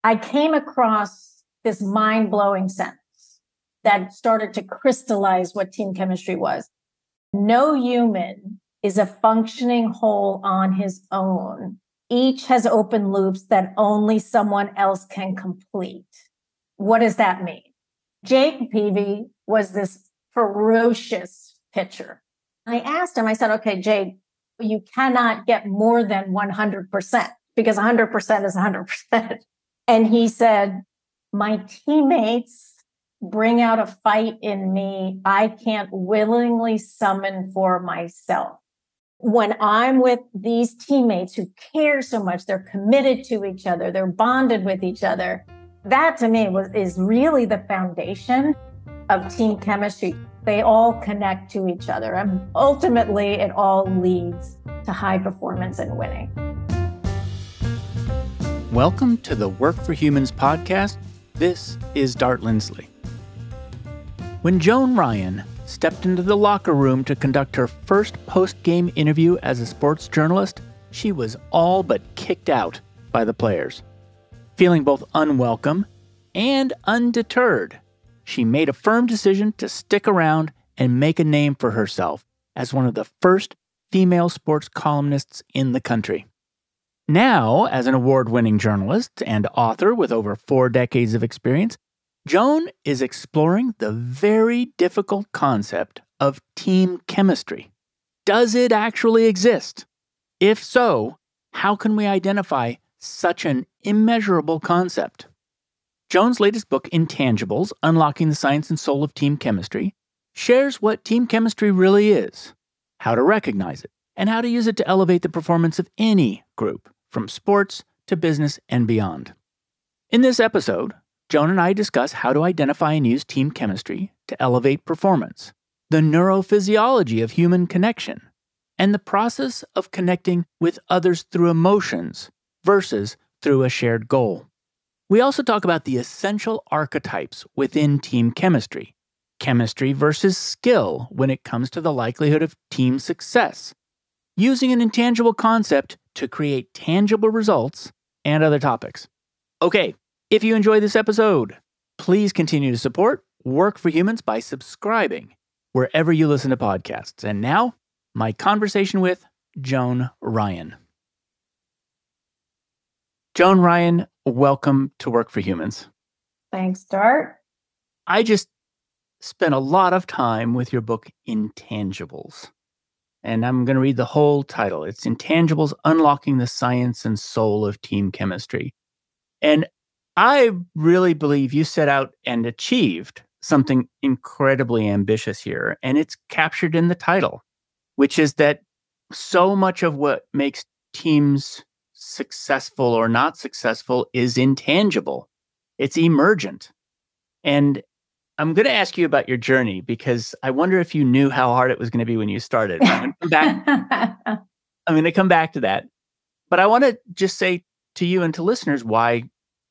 I came across this mind-blowing sentence that started to crystallize what team chemistry was. No human is a functioning whole on his own. Each has open loops that only someone else can complete. What does that mean? Jake Peavy was this ferocious pitcher. I asked him, I said, okay, Jake, you cannot get more than 100% because 100% is 100%. And he said, my teammates bring out a fight in me I can't willingly summon for myself. When I'm with these teammates who care so much, they're committed to each other, they're bonded with each other. That to me is really the foundation of team chemistry. They all connect to each other, and ultimately it all leads to high performance and winning. Welcome to the Work for Humans podcast. This is Dart Lindsley. When Joan Ryan stepped into the locker room to conduct her first post-game interview as a sports journalist, she was all but kicked out by the players. Feeling both unwelcome and undeterred, she made a firm decision to stick around and make a name for herself as one of the first female sports columnists in the country. Now, as an award-winning journalist and author with over 4 decades of experience, Joan is exploring the very difficult concept of team chemistry. Does it actually exist? If so, how can we identify such an immeasurable concept? Joan's latest book, Intangibles, Unlocking the Science and Soul of Team Chemistry, shares what team chemistry really is, how to recognize it, and how to use it to elevate the performance of any group, from sports to business and beyond. In this episode, Joan and I discuss how to identify and use team chemistry to elevate performance, the neurophysiology of human connection, and the process of connecting with others through emotions versus through a shared goal. We also talk about the essential archetypes within team chemistry, chemistry versus skill when it comes to the likelihood of team success, using an intangible concept to create tangible results, and other topics. Okay, if you enjoy this episode, please continue to support Work for Humans by subscribing wherever you listen to podcasts. And now, my conversation with Joan Ryan. Joan Ryan, welcome to Work for Humans. Thanks, Dart. I just spent a lot of time with your book, Intangibles. And I'm going to read the whole title. It's Intangibles, Unlocking the Science and Soul of Team Chemistry. And I really believe you set out and achieved something incredibly ambitious here. And it's captured in the title, which is that so much of what makes teams successful or not successful is intangible. It's emergent. And I'm going to ask you about your journey because I wonder if you knew how hard it was going to be when you started. I'm going to come back to that. But I want to just say to you and to listeners why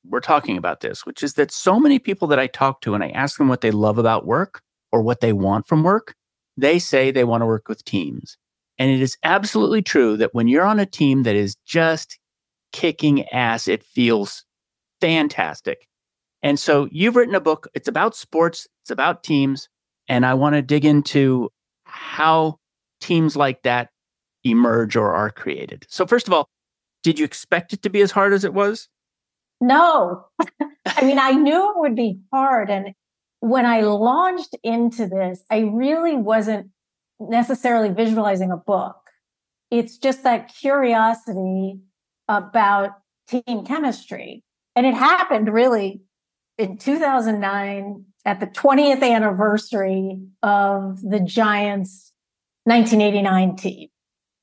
we're talking about this, which is that so many people that I talk to and I ask them what they love about work or what they want from work, they say they want to work with teams. And it is absolutely true that when you're on a team that is just kicking ass, it feels fantastic. And so you've written a book. It's about sports. It's about teams. And I want to dig into how teams like that emerge or are created. So first of all, did you expect it to be as hard as it was? No. I mean, I knew it would be hard. And when I launched into this, I really wasn't necessarily visualizing a book. It's just that curiosity about team chemistry. And it happened really in 2009 at the 20th anniversary of the Giants' 1989 team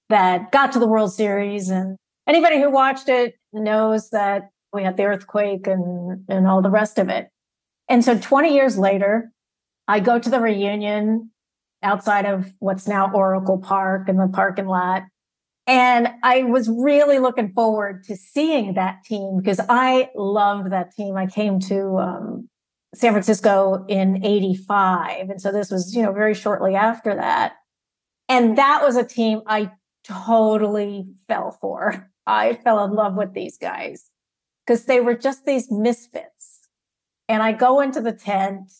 that got to the World Series. And anybody who watched it knows that we had the earthquake and all the rest of it. And so 20 years later, I go to the reunion outside of what's now Oracle Park in the parking lot. And I was really looking forward to seeing that team because I loved that team. I came to San Francisco in 85. And so this was, very shortly after that. And that was a team I totally fell for. I fell in love with these guys. because they were just these misfits. And I go into the tent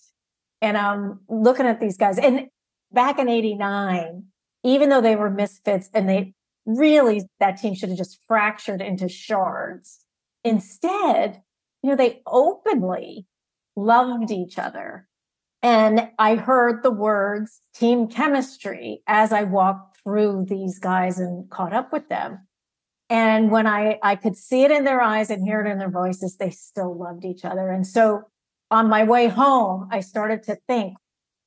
and I'm looking at these guys. And back in 89, even though they were misfits and they really, that team should have just fractured into shards. Instead, they openly loved each other. And I heard the words team chemistry as I walked through these guys and caught up with them. And when I could see it in their eyes and hear it in their voices, they still loved each other. And so on my way home, I started to think,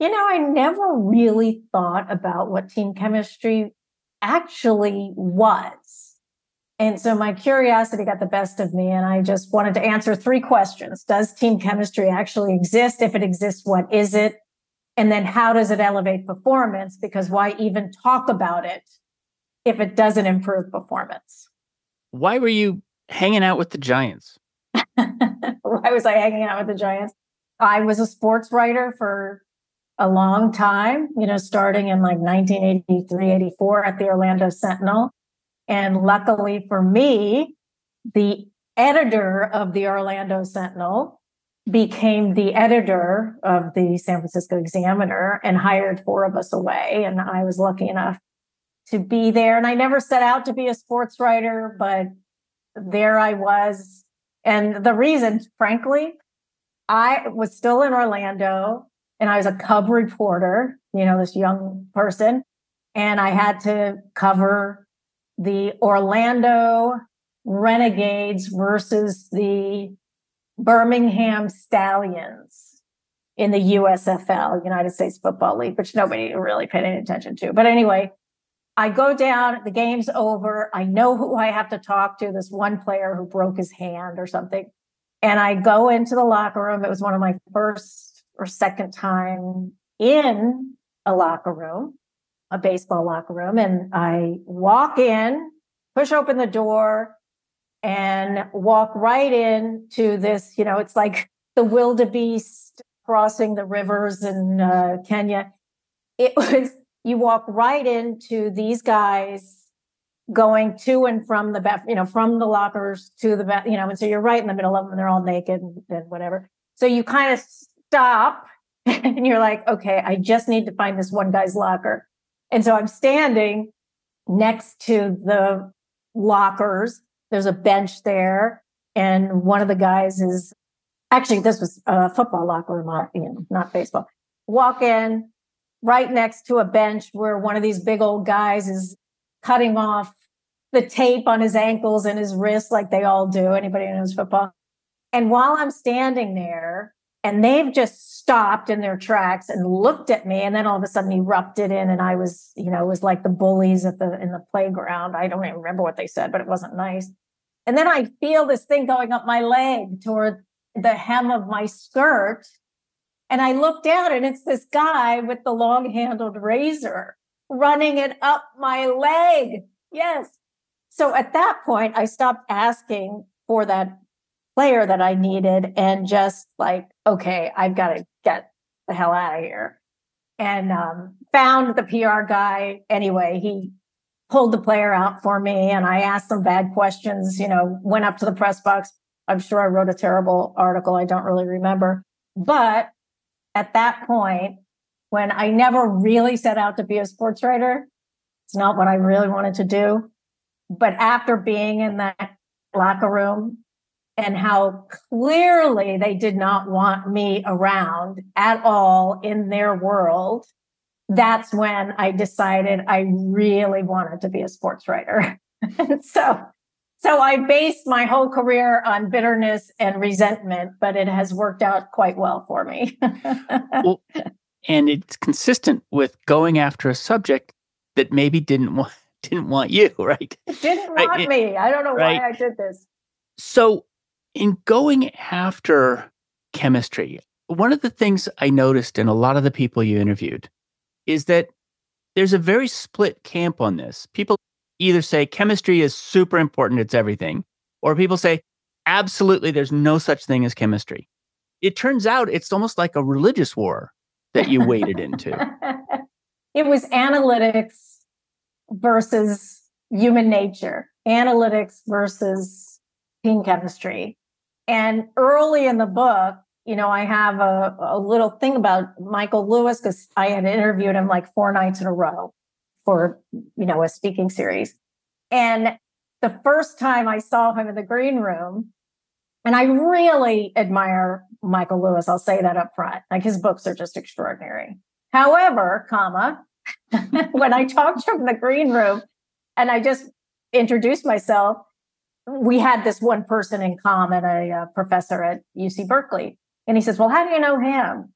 I never really thought about what team chemistry actually was. And so my curiosity got the best of me, and I just wanted to answer 3 questions. Does team chemistry actually exist? If it exists, what is it? And then how does it elevate performance? Because why even talk about it if it doesn't improve performance? Why were you hanging out with the Giants? Why was I hanging out with the Giants? I was a sports writer for a long time, starting in like 1983, 84 at the Orlando Sentinel. And luckily for me, the editor of the Orlando Sentinel became the editor of the San Francisco Examiner and hired 4 of us away. And I was lucky enough to be there. And I never set out to be a sports writer, but there I was. And the reason, frankly, I was still in Orlando and I was a Cub reporter, this young person. And I had to cover the Orlando Renegades versus the Birmingham Stallions in the USFL, United States Football League, which nobody really paid any attention to. But anyway, I go down, the game's over. I know who I have to talk to, this one player who broke his hand or something. And I go into the locker room. It was one of my first or second time in a locker room, a baseball locker room. And I walk in, push open the door, and walk right into this, it's like the wildebeest crossing the rivers in Kenya. It was, you walk right into these guys going to and from the from the lockers to the bath, and so you're right in the middle of them and they're all naked and whatever. So you kind of stop and you're like, okay, I just need to find this one guy's locker. And so I'm standing next to the lockers. There's a bench there. And one of the guys is actually, this was a football locker room, not baseball. Walk in right next to a bench where one of these big old guys is cutting off the tape on his ankles and his wrists like they all do. Anybody who knows football. And while I'm standing there, and they've just stopped in their tracks and looked at me, and then all of a sudden erupted in, and I was, it was like the bullies in the playground. I don't even remember what they said, but it wasn't nice. And then I feel this thing going up my leg toward the hem of my skirt, and I look down, and it's this guy with the long-handled razor running it up my leg. Yes. So at that point, I stopped asking for that player that I needed and just like, okay, I've got to get the hell out of here. And found the PR guy. Anyway, he pulled the player out for me and I asked some bad questions, went up to the press box. I'm sure I wrote a terrible article. I don't really remember. But at that point, when I never really set out to be a sports writer, it's not what I really wanted to do. But after being in that locker room, and how clearly they did not want me around at all in their world, that's when I decided I really wanted to be a sports writer. So I based my whole career on bitterness and resentment, but it has worked out quite well for me. Well, and it's consistent with going after a subject that maybe didn't want you, right? It didn't want me. I don't know why I did this. So in going after chemistry, one of the things I noticed in a lot of the people you interviewed is that there's a very split camp on this. People either say chemistry is super important, it's everything, or people say, absolutely, there's no such thing as chemistry. It turns out it's almost like a religious war that you waded into. It was analytics versus human nature, analytics versus team chemistry. And early in the book, I have a little thing about Michael Lewis because I had interviewed him like 4 nights in a row for, a speaking series. And the first time I saw him in the green room, and I really admire Michael Lewis, I'll say that up front. Like his books are just extraordinary. However, when I talked to him in the green room and I just introduced myself, we had this one person in common, a professor at UC Berkeley. And he says, well, how do you know him?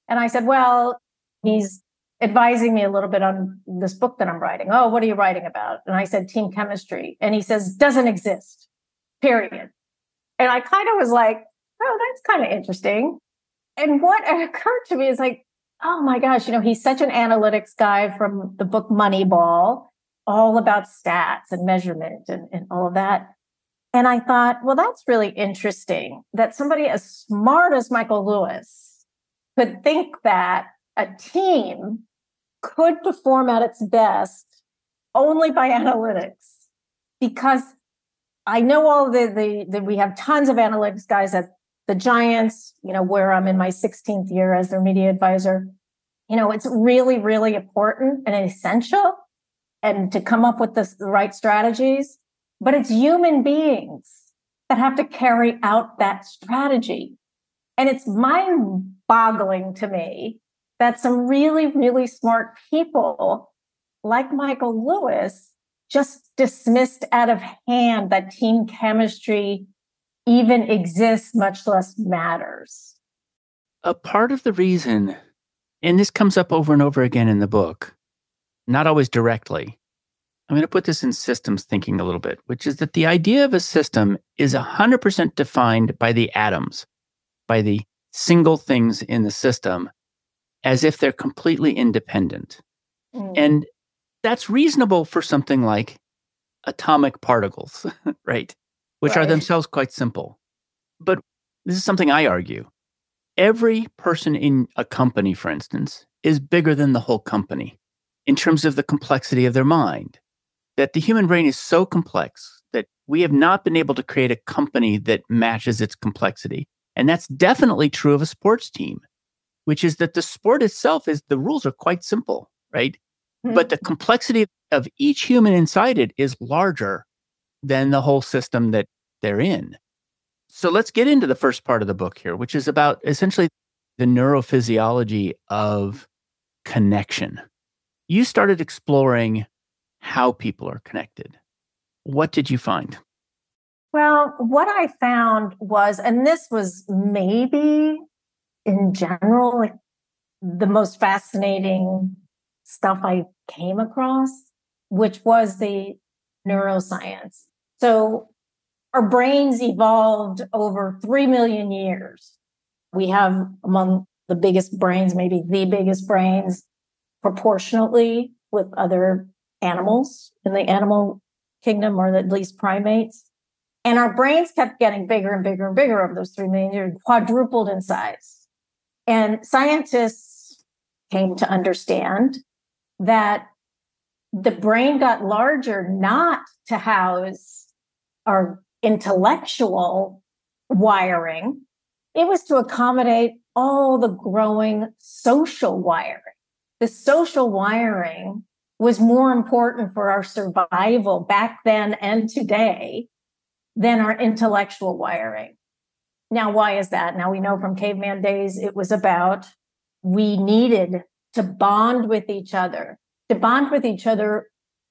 And I said, well, he's advising me a little bit on this book that I'm writing. Oh, what are you writing about? And I said, team chemistry. And he says, doesn't exist, period. And I kind of was like, oh, that's kind of interesting. And what occurred to me is like, oh my gosh, he's such an analytics guy from the book Moneyball, all about stats and measurement and all of that. And I thought, well, that's really interesting that somebody as smart as Michael Lewis could think that a team could perform at its best only by analytics. Because I know all we have tons of analytics guys at the Giants, where I'm in my 16th year as their media advisor. It's really, really important and essential and to come up with the right strategies. But it's human beings that have to carry out that strategy. And it's mind-boggling to me that some really, really smart people like Michael Lewis just dismissed out of hand that team chemistry even exists, much less matters. A part of the reason, and this comes up over and over again in the book, not always directly, I'm going to put this in systems thinking a little bit, which is that the idea of a system is 100% defined by the atoms, by the single things in the system, as if they're completely independent. And that's reasonable for something like atomic particles, right? Which are themselves quite simple. But this is something I argue. Every person in a company, for instance, is bigger than the whole company in terms of the complexity of their mind. That the human brain is so complex that we have not been able to create a company that matches its complexity. And that's definitely true of a sports team, which is that the sport itself the rules are quite simple, right? Mm-hmm. But the complexity of each human inside it is larger than the whole system that they're in. So let's get into the first part of the book here, which is about essentially the neurophysiology of connection. You started exploring how people are connected. What did you find? Well, what I found was, and this was maybe in general, like the most fascinating stuff I came across, which was the neuroscience. So our brains evolved over 3 million years. We have among the biggest brains, maybe the biggest brains proportionately with other animals in the animal kingdom, or at least primates. And our brains kept getting bigger and bigger and bigger over those 3 million years, quadrupled in size. And scientists came to understand that the brain got larger not to house our intellectual wiring. It was to accommodate all the growing social wiring. The social wiring was more important for our survival back then and today than our intellectual wiring. Now, why is that? Now, we know from caveman days, it was about we needed to bond with each other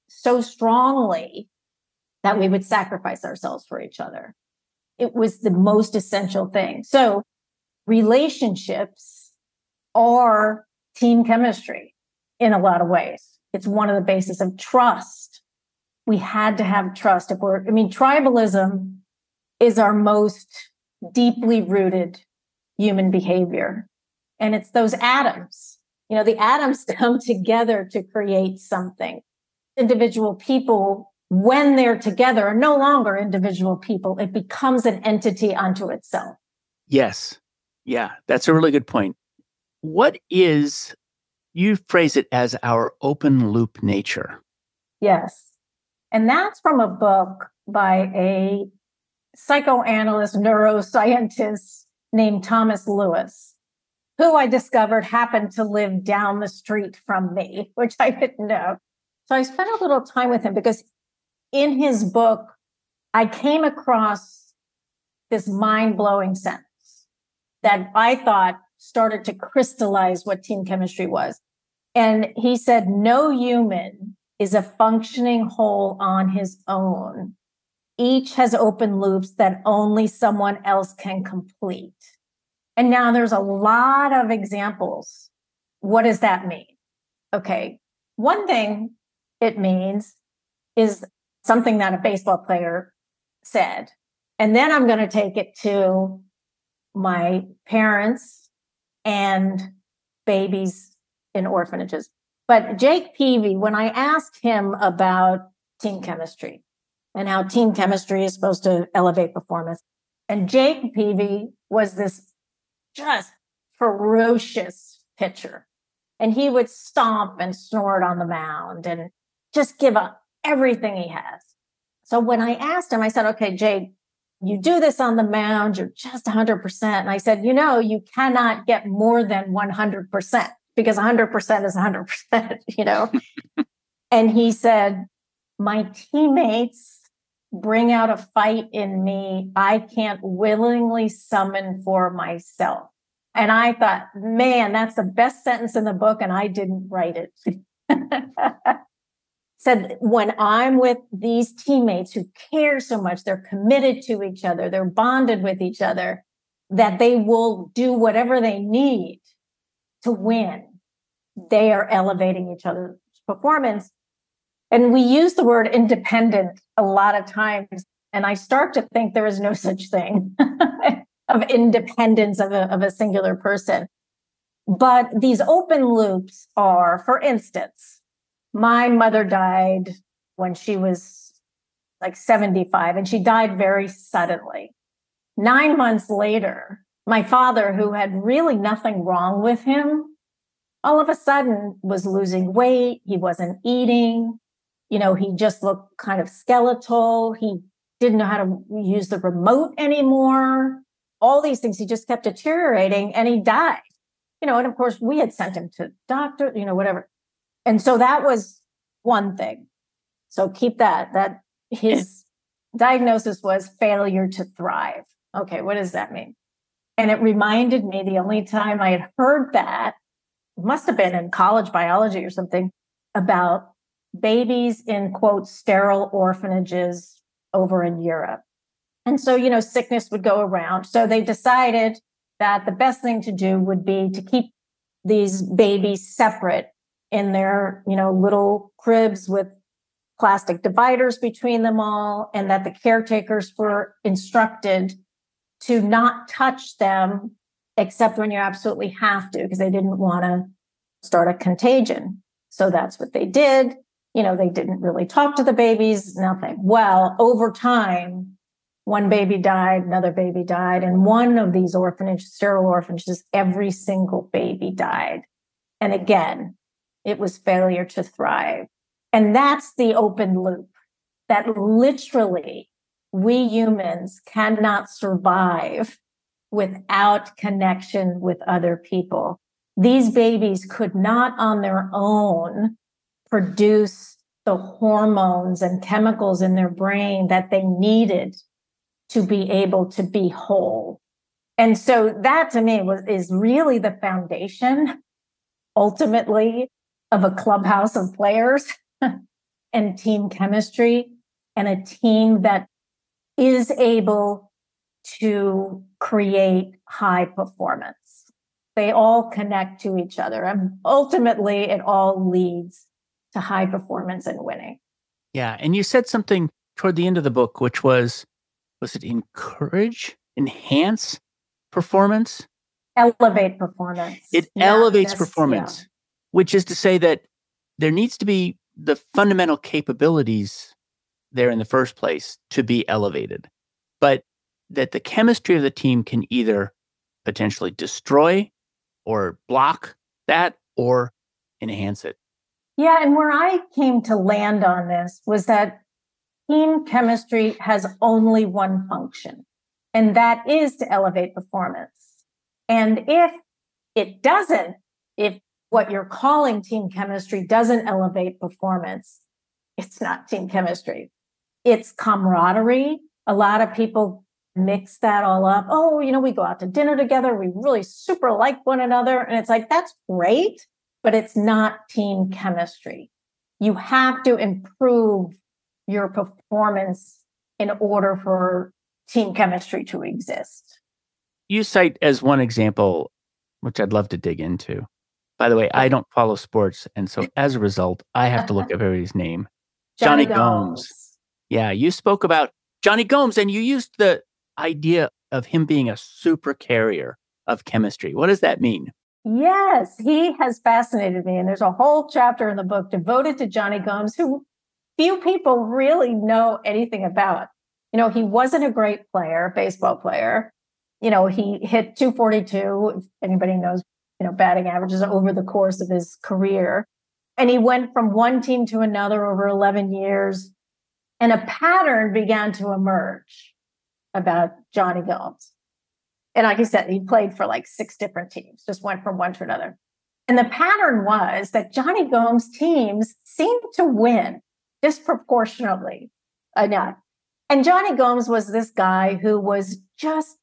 so strongly that we would sacrifice ourselves for each other. It was the most essential thing. So relationships are team chemistry in a lot of ways. It's one of the bases of trust. We had to have trust. Tribalism is our most deeply rooted human behavior. And it's those atoms. The atoms come together to create something. Individual people, when they're together, are no longer individual people. It becomes an entity unto itself. Yes. Yeah, that's a really good point. What is, you phrase it as our open loop nature. Yes. And that's from a book by a psychoanalyst, neuroscientist named Thomas Lewis, who I discovered happened to live down the street from me, which I didn't know. So I spent a little time with him because in his book, I came across this mind-blowing sentence that I thought started to crystallize what team chemistry was. And he said, no human is a functioning whole on his own. Each has open loops that only someone else can complete. And now there's a lot of examples. What does that mean? Okay. One thing it means is something that a baseball player said. And then I'm going to take it to my parents and babies in orphanages. But Jake Peavy, when I asked him about team chemistry and how team chemistry is supposed to elevate performance, and Jake Peavy was this just ferocious pitcher. And he would stomp and snort on the mound and just give up everything he has. So when I asked him, I said, okay, Jake, you do this on the mound, you're just 100%. And I said, you cannot get more than 100% because 100% is 100%, And he said, my teammates bring out a fight in me I can't willingly summon for myself. And I thought, man, that's the best sentence in the book, and I didn't write it. Said, when I'm with these teammates who care so much, they're committed to each other, they're bonded with each other, that they will do whatever they need to win. They are elevating each other's performance. And we use the word independent a lot of times. And I start to think there is no such thing of independence of a singular person. But these open loops are, for instance, my mother died when she was like 75, and she died very suddenly. 9 months later, my father, who had really nothing wrong with him, all of a sudden was losing weight. He wasn't eating. He just looked kind of skeletal. He didn't know how to use the remote anymore. All these things, he just kept deteriorating, and he died. And of course, we had sent him to doctor, whatever. And so that was one thing. So keep that his diagnosis was failure to thrive. Okay, what does that mean? And it reminded me the only time I had heard that must have been in college biology or something about babies in, quote, sterile orphanages over in Europe. And so, sickness would go around. So they decided that the best thing to do would be to keep these babies separate in their, little cribs with plastic dividers between them all, and that the caretakers were instructed to not touch them except when you absolutely have to, because they didn't want to start a contagion. So that's what they did. They didn't really talk to the babies, nothing. Well, over time, one baby died, another baby died. And one of these sterile orphanages, every single baby died. And again, it was failure to thrive. And that's the open loop that literally we humans cannot survive without connection with other people. These babies could not on their own produce the hormones and chemicals in their brain that they needed to be able to be whole. And so that to me is really the foundation, ultimately, of a clubhouse of players and team chemistry, and a team that is able to create high performance. They all connect to each other, and ultimately it all leads to high performance and winning. Yeah. And you said something toward the end of the book, which was it enhance performance? Elevate performance. It elevates performance, which is to say that there needs to be the fundamental capabilities there in the first place to be elevated, but that the chemistry of the team can either potentially destroy or block that or enhance it. Yeah. And where I came to land on this was that team chemistry has only one function, and that is to elevate performance. And if it doesn't, if what you're calling team chemistry doesn't elevate performance, it's not team chemistry. It's camaraderie. A lot of people mix that all up. Oh, we go out to dinner together. We really super like one another. And it's like, that's great, but it's not team chemistry. You have to improve your performance in order for team chemistry to exist. You cite as one example, which I'd love to dig into. By the way, I don't follow sports. And so as a result, I have to look up everybody's name. Johnny Gomes. Yeah, you spoke about Johnny Gomes and you used the idea of him being a super carrier of chemistry. What does that mean? Yes, he has fascinated me. And there's a whole chapter in the book devoted to Johnny Gomes, who few people really know anything about. He wasn't a great player, baseball player. He hit 242, if anybody knows, batting averages over the course of his career. And he went from one team to another over 11 years. And a pattern began to emerge about Johnny Gomes. And like I said, he played for like 6 different teams, just went from one to another. And the pattern was that Johnny Gomes' teams seemed to win disproportionately enough. And Johnny Gomes was this guy who was just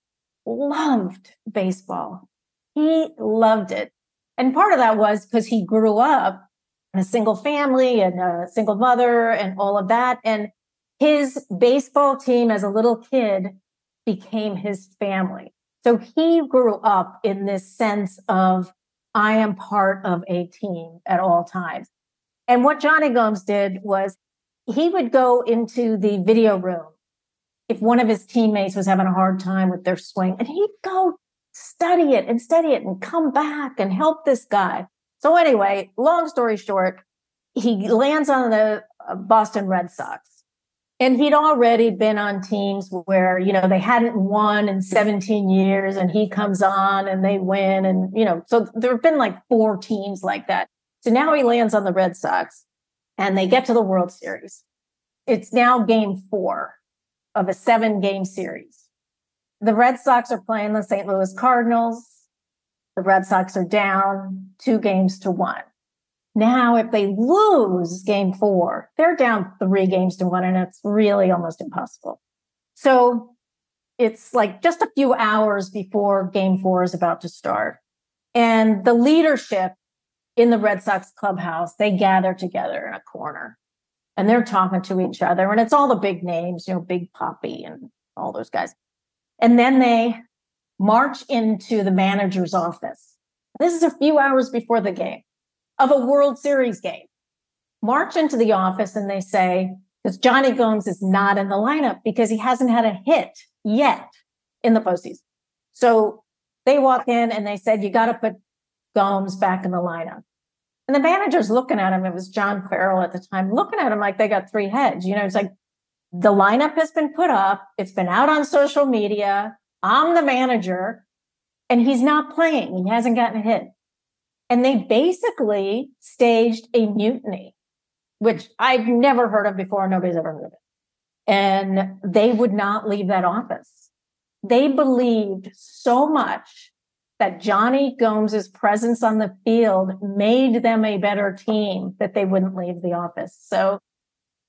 loved baseball. He loved it. And part of that was because he grew up in a single family and a single mother and all of that. And his baseball team as a little kid became his family. So he grew up in this sense of, I am part of a team at all times. And what Johnny Gomes did was he would go into the video room if one of his teammates was having a hard time with their swing, and he'd go study it and come back and help this guy. So anyway, long story short, he lands on the Boston Red Sox. And he'd already been on teams where, they hadn't won in 17 years and he comes on and they win. And, so there have been like 4 teams like that. So now he lands on the Red Sox and they get to the World Series. It's now game 4 of a 7-game series. The Red Sox are playing the St. Louis Cardinals. The Red Sox are down 2-1. Now, if they lose game 4, they're down 3-1, and it's really almost impossible. So it's like just a few hours before game 4 is about to start. And the leadership in the Red Sox clubhouse, they gather together in a corner and they're talking to each other. And it's all the big names, Big Papi and all those guys. And then they march into the manager's office. This is a few hours before the game of a World Series game. March into the office and they say, because Johnny Gomes is not in the lineup because he hasn't had a hit yet in the postseason. So they walk in and they said, you got to put Gomes back in the lineup. And the manager's looking at him. It was John Farrell at the time, looking at him like they got 3 heads. It's like the lineup has been put up. It's been out on social media. I'm the manager and he's not playing. He hasn't gotten a hit. And they basically staged a mutiny, which I've never heard of before. Nobody's ever heard of it. And they would not leave that office. They believed so much that Johnny Gomes' presence on the field made them a better team that they wouldn't leave the office. So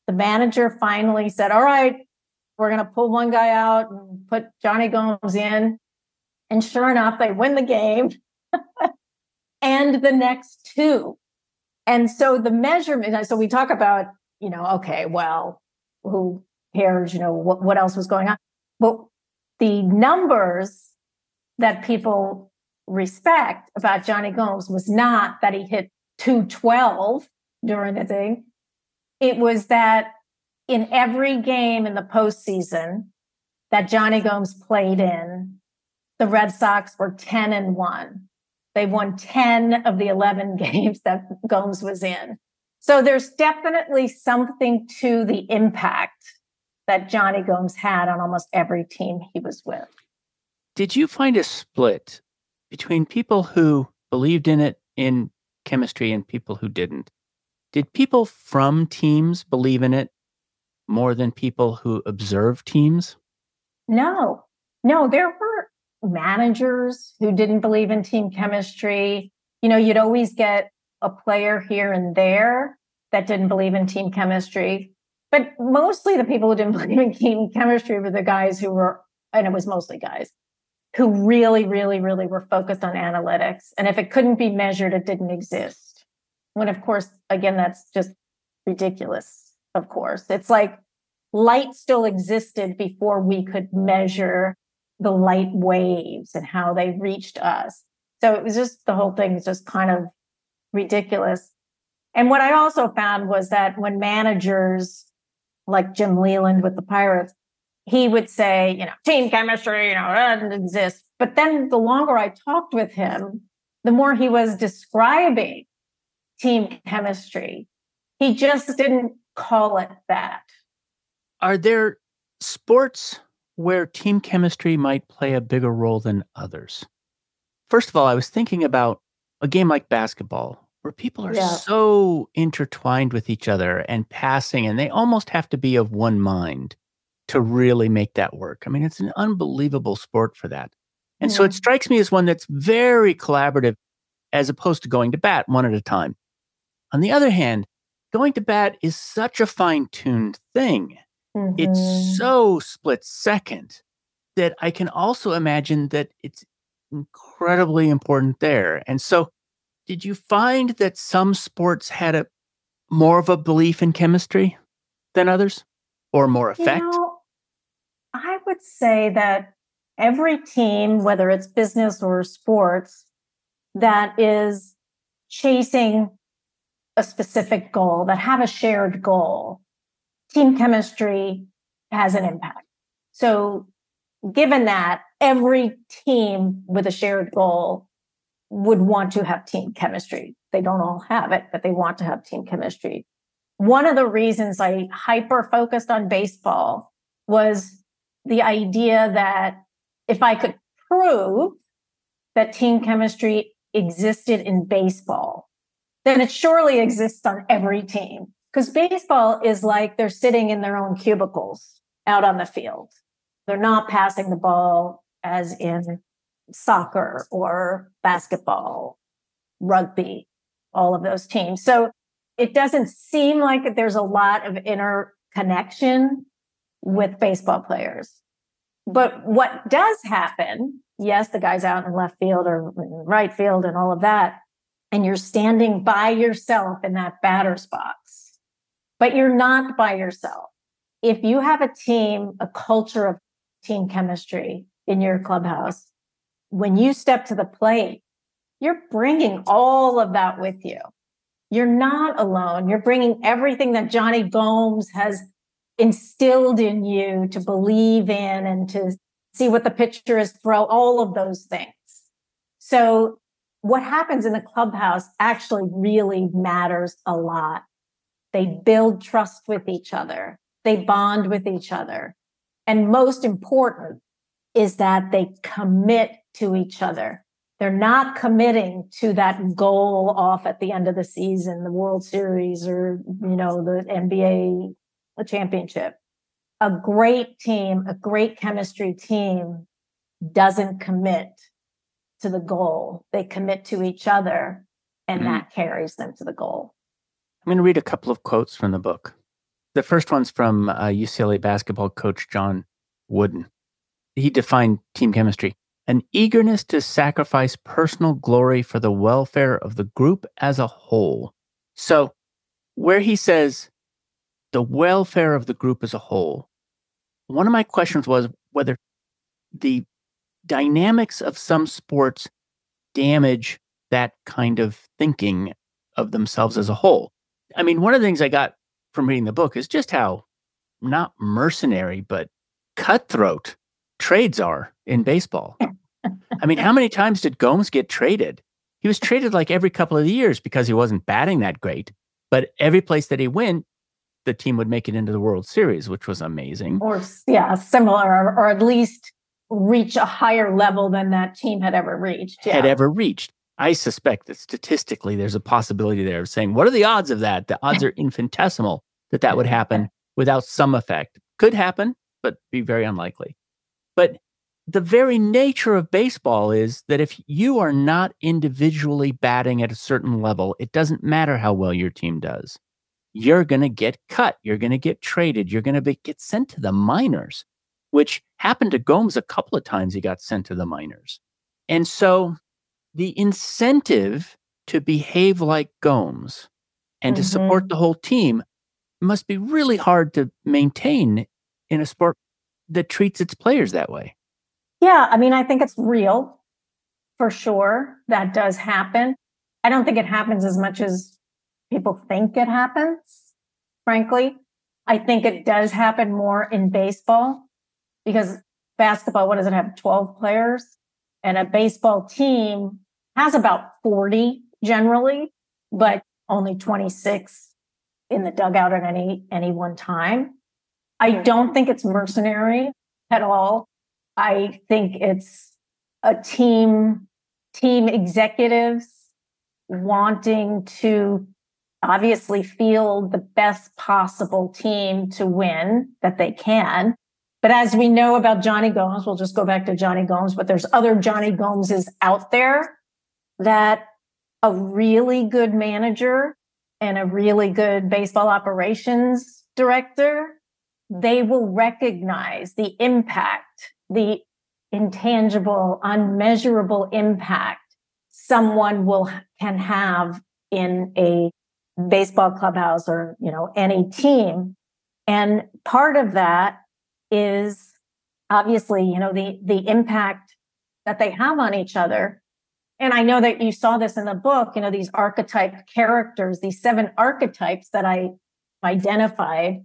the manager finally said, all right, we're going to pull one guy out and put Johnny Gomes in. And sure enough, they win the game. And the next 2. And so the measurement, so we talk about, okay, well, who cares, what else was going on? But the numbers that people respect about Johnny Gomes was not that he hit 212 during the thing. It was that in every game in the postseason that Johnny Gomes played in, the Red Sox were 10-1. They won 10 of the 11 games that Gomes was in. So there's definitely something to the impact that Johnny Gomes had on almost every team he was with. Did you find a split between people who believed in it in chemistry and people who didn't? Did people from teams believe in it more than people who observe teams? No, there were managers who didn't believe in team chemistry. You'd always get a player here and there that didn't believe in team chemistry. But mostly the people who didn't believe in team chemistry were the guys who were, and it was mostly guys, who really, really, really were focused on analytics. And if it couldn't be measured, it didn't exist. When, of course, again, that's just ridiculous, of course. It's like light still existed before we could measure the light waves and how they reached us. So it was just, the whole thing is just kind of ridiculous. And what I also found was that when managers like Jim Leland with the Pirates, he would say, team chemistry, doesn't exist. But then the longer I talked with him, the more he was describing team chemistry. He just didn't call it that. Are there sports where team chemistry might play a bigger role than others? First of all, I was thinking about a game like basketball, where people are so intertwined with each other and passing, and they almost have to be of one mind to really make that work. I mean, it's an unbelievable sport for that. And so it strikes me as one that's very collaborative as opposed to going to bat one at a time. On the other hand, going to bat is such a fine-tuned thing. It's so split second that I can also imagine that it's incredibly important there. And so did you find that some sports had more of a belief in chemistry than others, or more effect? I would say that every team, whether it's business or sports, that is chasing a specific goal, that have a shared goal, team chemistry has an impact. So given that, every team with a shared goal would want to have team chemistry. They don't all have it, but they want to have team chemistry. One of the reasons I hyper focused on baseball was the idea that if I could prove that team chemistry existed in baseball, then it surely exists on every team. Because baseball is like they're sitting in their own cubicles out on the field. They're not passing the ball as in soccer or basketball, rugby, all of those teams. So it doesn't seem like there's a lot of interconnection with baseball players. But what does happen, yes, the guy's out in left field or right field and all of that, and you're standing by yourself in that batter's box, but you're not by yourself. If you have a team, a culture of team chemistry in your clubhouse, when you step to the plate, you're bringing all of that with you. You're not alone. You're bringing everything that Johnny Gomes has instilled in you to believe in and to see what the pitcher is throw, all of those things. So what happens in the clubhouse actually really matters a lot. They build trust with each other. They bond with each other. And most important is that they commit to each other. They're not committing to that goal off at the end of the season, the World Series or, the NBA championship. A great team, a great chemistry team doesn't commit to the goal. They commit to each other, and that carries them to the goal. I'm going to read a couple of quotes from the book. The first one's from UCLA basketball coach John Wooden. He defined team chemistry: an eagerness to sacrifice personal glory for the welfare of the group as a whole. So where he says the welfare of the group as a whole, one of my questions was whether the dynamics of some sports damage that kind of thinking of themselves as a whole. I mean, one of the things I got from reading the book is just how not mercenary, but cutthroat trades are in baseball. I mean, how many times did Gomes get traded? He was traded like every couple of years because he wasn't batting that great. But every place that he went, the team would make it into the World Series, which was amazing. Or, similar, or at least reach a higher level than that team had ever reached. I suspect that statistically there's a possibility there of saying, what are the odds of that? The odds are infinitesimal that would happen. without some effect. Could happen, but be very unlikely. But the very nature of baseball is that if you are not individually batting at a certain level, it doesn't matter how well your team does. You're going to get cut. You're going to get traded. You're going to get sent to the minors, which happened to Gomes a couple of times. He got sent to the minors. And so the incentive to behave like Gomes and to support the whole team must be really hard to maintain in a sport that treats its players that way. Yeah, I mean, I think it's real for sure. That does happen. I don't think it happens as much as people think it happens, frankly. I think it does happen more in baseball because basketball, what does it have? 12 players? And a baseball team has about 40 generally, but only 26 in the dugout at any one time. I don't think it's mercenary at all. I think it's a team executives wanting to obviously field the best possible team to win that they can. But as we know about Johnny Gomes, we'll just go back to Johnny Gomes, but there's other Johnny Gomeses out there that a really good manager and a really good baseball operations director, they will recognize the impact, the intangible, unmeasurable impact someone can have in a baseball clubhouse or, any team. And part of that is obviously, the impact that they have on each other. And I know that you saw this in the book, these archetype characters, these 7 archetypes that I identified.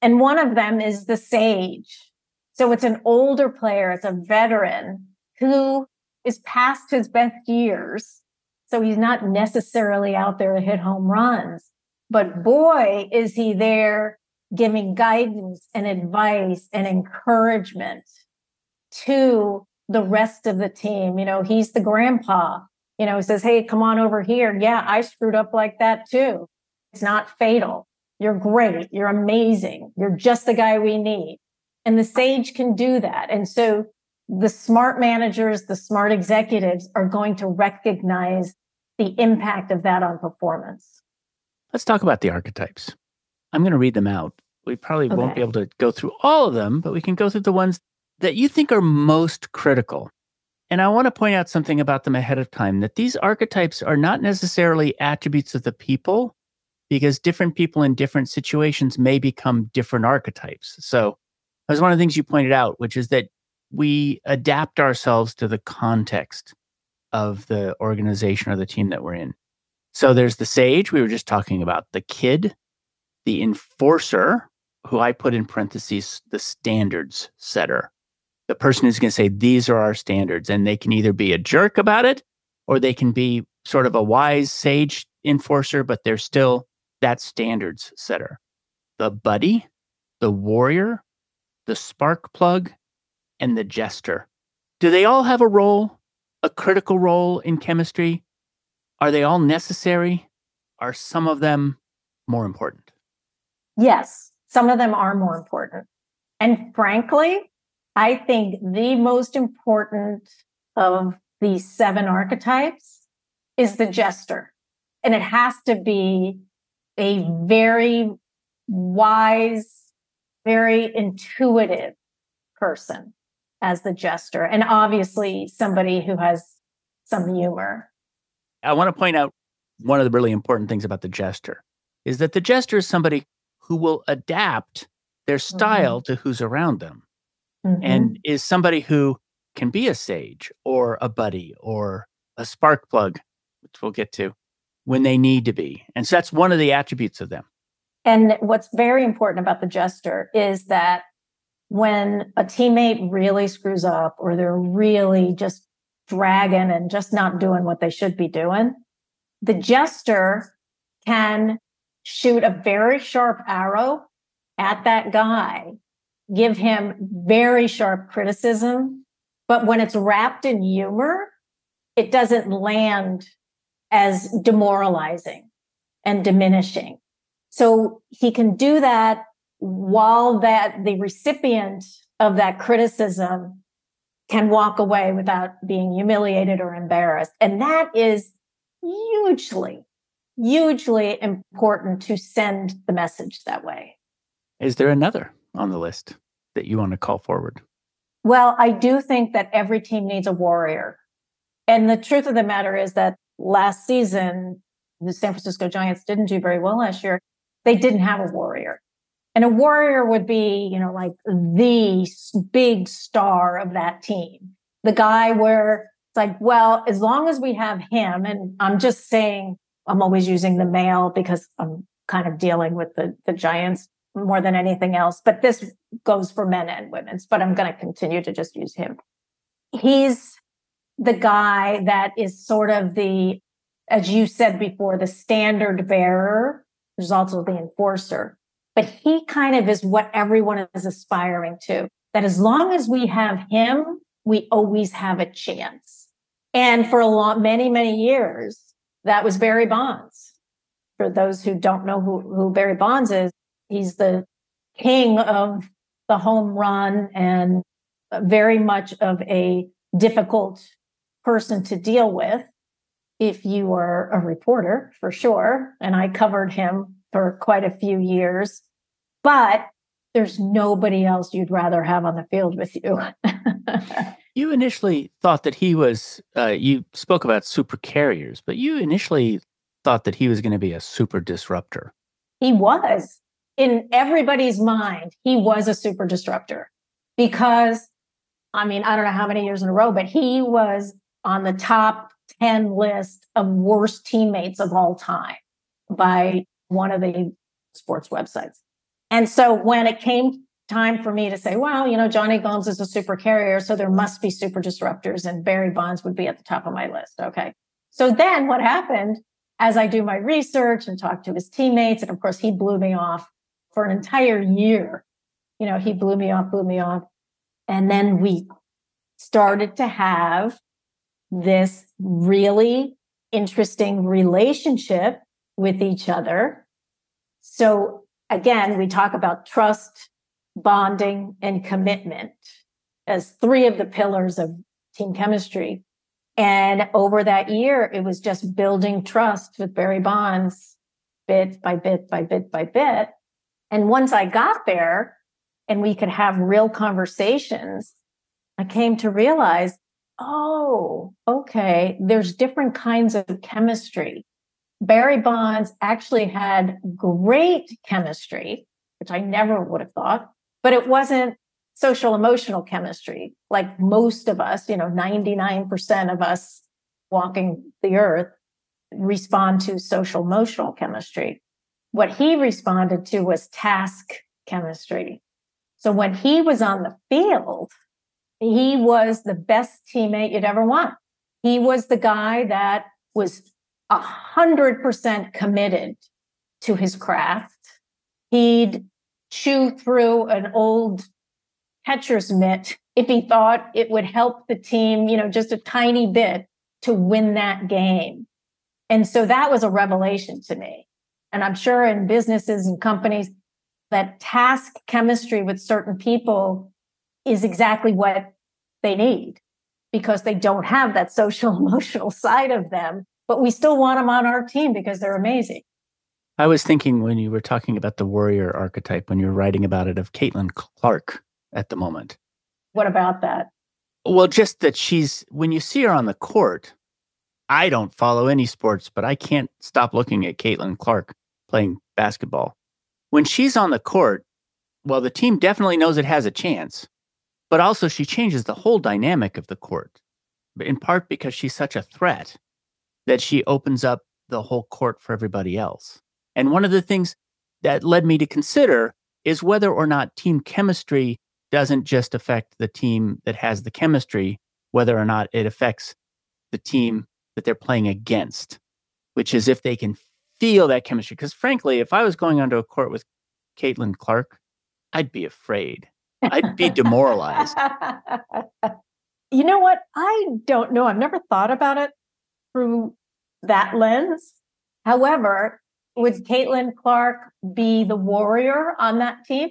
And one of them is the sage. So it's an older player, it's a veteran who is past his best years. So he's not necessarily out there to hit home runs, but boy, is he there giving guidance and advice and encouragement to the rest of the team. He's the grandpa, he says, hey, come on over here. Yeah, I screwed up like that too. It's not fatal. You're great. You're amazing. You're just the guy we need. And the sage can do that. And so the smart managers, the smart executives are going to recognize the impact of that on performance. Let's talk about the archetypes. I'm going to read them out. We probably won't be able to go through all of them, but we can go through the ones that you think are most critical. And I want to point out something about them ahead of time, that these archetypes are not necessarily attributes of the people, because different people in different situations may become different archetypes. So that was one of the things you pointed out, which is that we adapt ourselves to the context of the organization or the team that we're in. So there's the sage, we were just talking about, the kid, the enforcer, who I put in parentheses, the standards setter, the person who's going to say, these are our standards. And they can either be a jerk about it, or they can be sort of a wise sage enforcer, but they're still that standards setter. The buddy, the warrior, the spark plug, and the jester. Do they all have a role, a critical role in chemistry? Are they all necessary? Are some of them more important? Yes, some of them are more important. And frankly, I think the most important of these 7 archetypes is the jester. And it has to be a very wise, very intuitive person as the jester. And obviously somebody who has some humor. I want to point out one of the really important things about the jester is that the jester is somebody who will adapt their style to who's around them, and is somebody who can be a sage or a buddy or a spark plug, which we'll get to, when they need to be. And so that's one of the attributes of them. And what's very important about the jester is that when a teammate really screws up or they're really just dragging and just not doing what they should be doing, the jester can shoot a very sharp arrow at that guy, give him very sharp criticism, but when it's wrapped in humor, it doesn't land as demoralizing and diminishing. So he can do that while that the recipient of that criticism can walk away without being humiliated or embarrassed. And that is hugely, hugely important to send the message that way. Is there another on the list that you want to call forward? Well, I do think that every team needs a warrior. And the truth of the matter is that last season, the San Francisco Giants didn't do very well last year. They didn't have a warrior. And a warrior would be, like the big star of that team. The guy where it's like, well, as long as we have him, and I'm just saying, I'm always using the male because I'm kind of dealing with the Giants more than anything else. But this goes for men and women's, but I'm going to continue to just use him. He's the guy that is sort of as you said before, the standard bearer. There's also the enforcer. But he kind of is what everyone is aspiring to, that as long as we have him, we always have a chance. And for many, many years, that was Barry Bonds. For those who don't know who Barry Bonds is, he's the king of the home run and very much of a difficult person to deal with if you are a reporter, for sure. And I covered him for quite a few years. But there's nobody else you'd rather have on the field with you. You initially thought that he was, you spoke about super carriers, but you initially thought that he was going to be a super disruptor. He was. In everybody's mind, he was a super disruptor because, I don't know how many years in a row, but he was on the top 10 list of worst teammates of all time by one of the sports websites. And so when it came time for me to say, well, Johnny Gomes is a super carrier, so there must be super disruptors, and Barry Bonds would be at the top of my list. Okay. So then what happened as I do my research and talk to his teammates, and of course he blew me off for an entire year. He blew me off. And then we started to have this really interesting relationship with each other. So again, we talk about trust, bonding, and commitment as three of the pillars of team chemistry. And over that year, it was just building trust with Barry Bonds bit by bit by bit by bit. And once I got there and we could have real conversations, I came to realize, oh, okay, there's different kinds of chemistry. Barry Bonds actually had great chemistry, which I never would have thought, but it wasn't social emotional chemistry. Like most of us, 99% of us walking the earth respond to social emotional chemistry. What he responded to was task chemistry. So when he was on the field, he was the best teammate you'd ever want. He was the guy that was 100% committed to his craft. He'd chew through an old catcher's mitt if he thought it would help the team, just a tiny bit to win that game. And so that was a revelation to me. And I'm sure in businesses and companies that task chemistry with certain people is exactly what they need because they don't have that social emotional side of them, but we still want them on our team because they're amazing. I was thinking when you were talking about the warrior archetype, when you were writing about it, of Caitlin Clark at the moment. What about that? Well, just that when you see her on the court, I don't follow any sports, but I can't stop looking at Caitlin Clark playing basketball. When she's on the court, well, the team definitely knows it has a chance, but also she changes the whole dynamic of the court, in part because she's such a threat that she opens up the whole court for everybody else. And one of the things that led me to consider is whether or not team chemistry doesn't just affect the team that has the chemistry, whether or not it affects the team that they're playing against, which is if they can feel that chemistry. Because frankly, if I was going onto a court with Caitlin Clark, I'd be afraid. I'd be demoralized. You know what? I don't know. I've never thought about it through that lens. However, Would Caitlin Clark be the warrior on that team?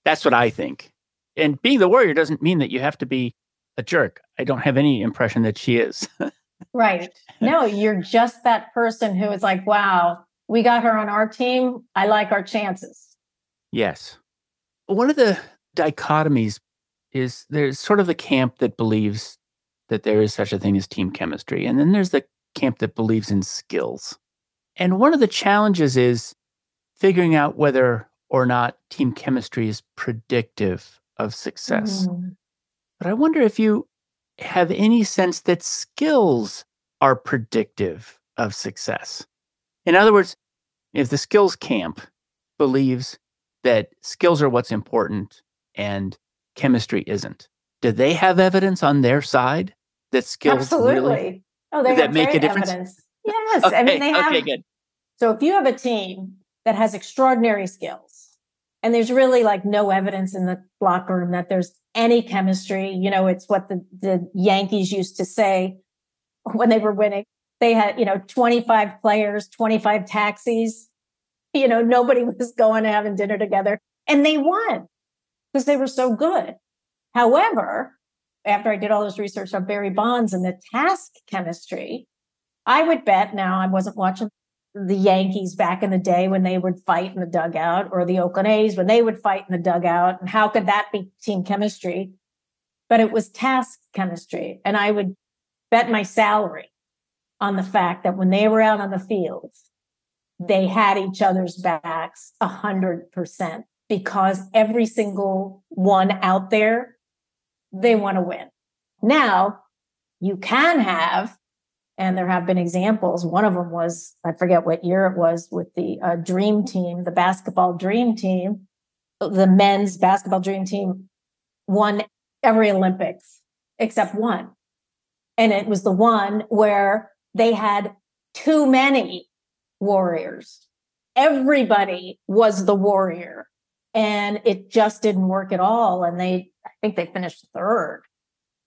That's what I think. And being the warrior doesn't mean that you have to be a jerk. I don't have any impression that she is. Right. No, you're just that person who is like, wow, we got her on our team. I like our chances. Yes. One of the dichotomies is there's sort of the camp that believes that there is such a thing as team chemistry. And then there's the camp that believes in skills. And one of the challenges is figuring out whether or not team chemistry is predictive of success. But I wonder if you have any sense that skills are predictive of success. In other words, if the skills camp believes that skills are what's important and chemistry isn't, do they have evidence on their side that skills Absolutely. really They that have make a great difference? evidence. Yes. Okay, I mean, they have. okay, good. So if you have a team that has extraordinary skills and there's really like no evidence in the locker room that there's any chemistry, it's what the Yankees used to say when they were winning. They had, 25 players, 25 taxis, nobody was going and having dinner together, and they won because they were so good. However, after I did all this research on Barry Bonds and the task chemistry, I would bet, now I wasn't watching the Yankees back in the day when they would fight in the dugout, or the Oakland A's when they would fight in the dugout. And how could that be team chemistry? But it was task chemistry. And I would bet my salary on the fact that when they were out on the field, they had each other's backs 100%, because every single one out there, they want to win. Now, you can have, and there have been examples. One of them was, I forget what year it was, with the dream team, the basketball dream team. The men's basketball dream team won every Olympics except one. And it was the one where they had too many warriors. Everybody was the warrior, and it just didn't work at all. And I think they finished third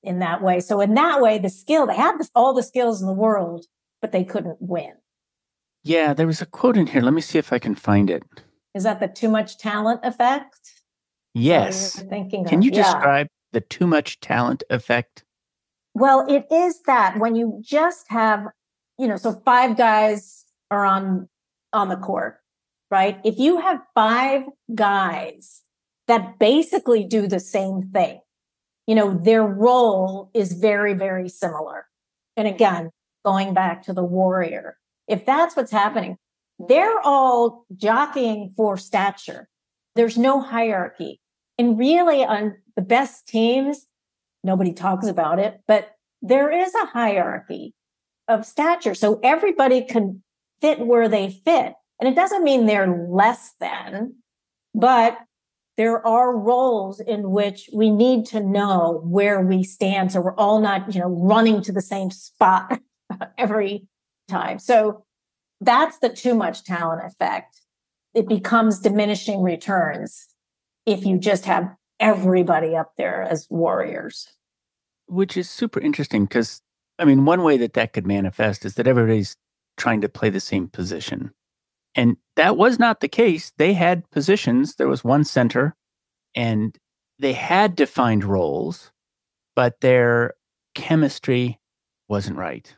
in that way. So in that way, they had all the skills in the world, but they couldn't win. Yeah, there was a quote in here. Let me see if I can find it. Is that the too much talent effect? Yes. Thinking Can you describe the too much talent effect? Well, it is that when you just have, so 5 guys are on the court, right? If you have 5 guys that basically do the same thing, their role is very, very similar. And again, going back to the warrior, if that's what's happening, they're all jockeying for stature. There's no hierarchy. And really, on the best teams, nobody talks about it, but there is a hierarchy of stature. So everybody can fit where they fit. And it doesn't mean they're less than, but there are roles in which we need to know where we stand, so we're all not, running to the same spot every time. So that's the too much talent effect. It becomes diminishing returns if you just have everybody up there as warriors. Which is super interesting because, one way that could manifest is that everybody's trying to play the same position. And that was not the case. They had positions. There was one center, and they had defined roles, but their chemistry wasn't right.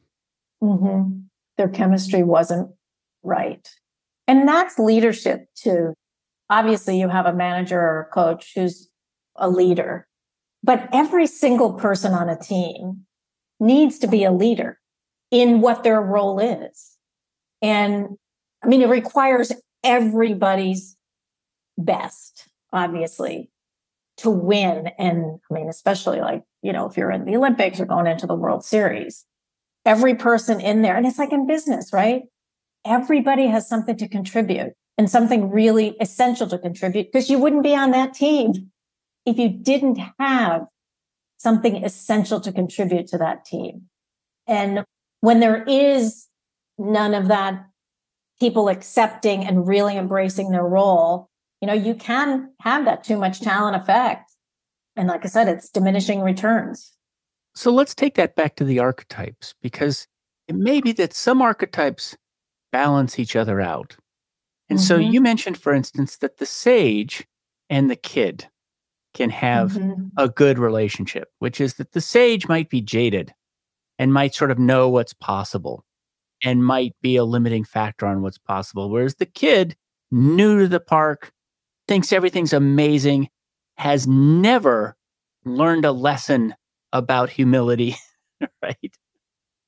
Mm-hmm. Their chemistry wasn't right. And that's leadership too. Obviously, you have a manager or a coach who's a leader, but every single person on a team needs to be a leader in what their role is. And it requires everybody's best, obviously, to win. And especially if you're in the Olympics or going into the World Series, every person in there, and it's like in business, right? Everybody has something to contribute and something really essential to contribute, because you wouldn't be on that team if you didn't have something essential to contribute to that team. And when there is none of that, people accepting and really embracing their role, you can have that too much talent effect. And like I said, it's diminishing returns. So let's take that back to the archetypes, because it may be that some archetypes balance each other out. And so you mentioned, for instance, that the sage and the kid can have a good relationship, which is that the sage might be jaded and might sort of know what's possible and might be a limiting factor on what's possible. Whereas the kid, new to the park, thinks everything's amazing, has never learned a lesson about humility, right?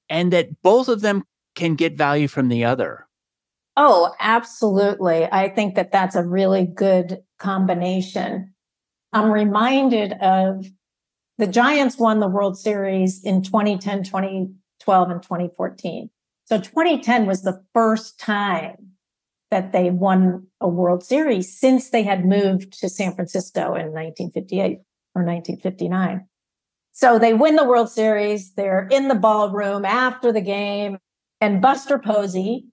And that both of them can get value from the other. Oh, absolutely. I think that that's a really good combination. I'm reminded of the Giants won the World Series in 2010, 2012, and 2014. So 2010 was the first time that they won a World Series since they had moved to San Francisco in 1958 or 1959. So they win the World Series. They're in the ballroom after the game. And Buster Posey,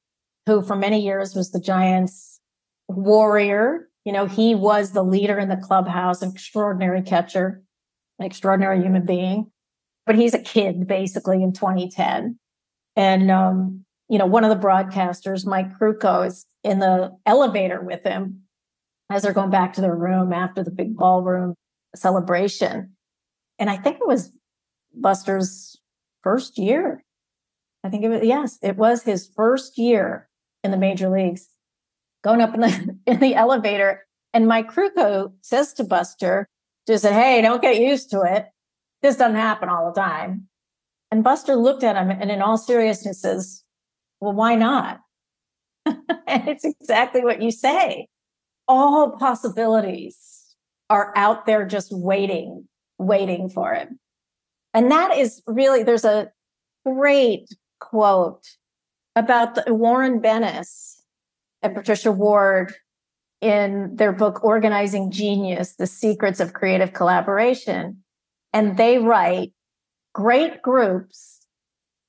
who for many years was the Giants' warrior, he was the leader in the clubhouse, an extraordinary catcher, an extraordinary human being. But he's a kid, basically, in 2010. And, one of the broadcasters, Mike Krukow, is in the elevator with him as they're going back to their room after the big ballroom celebration. And I think it was Buster's first year. It was his first year in the major leagues, going up in the elevator. And Mike Krukow says to Buster, just said, "Hey, don't get used to it. This doesn't happen all the time." And Buster looked at him and in all seriousness says, "Well, why not?" And it's exactly what you say. All possibilities are out there just waiting for it. And that is really, there's a great quote about Warren Bennis and Patricia Ward in their book, Organizing Genius, The Secrets of Creative Collaboration. And they write, "Great groups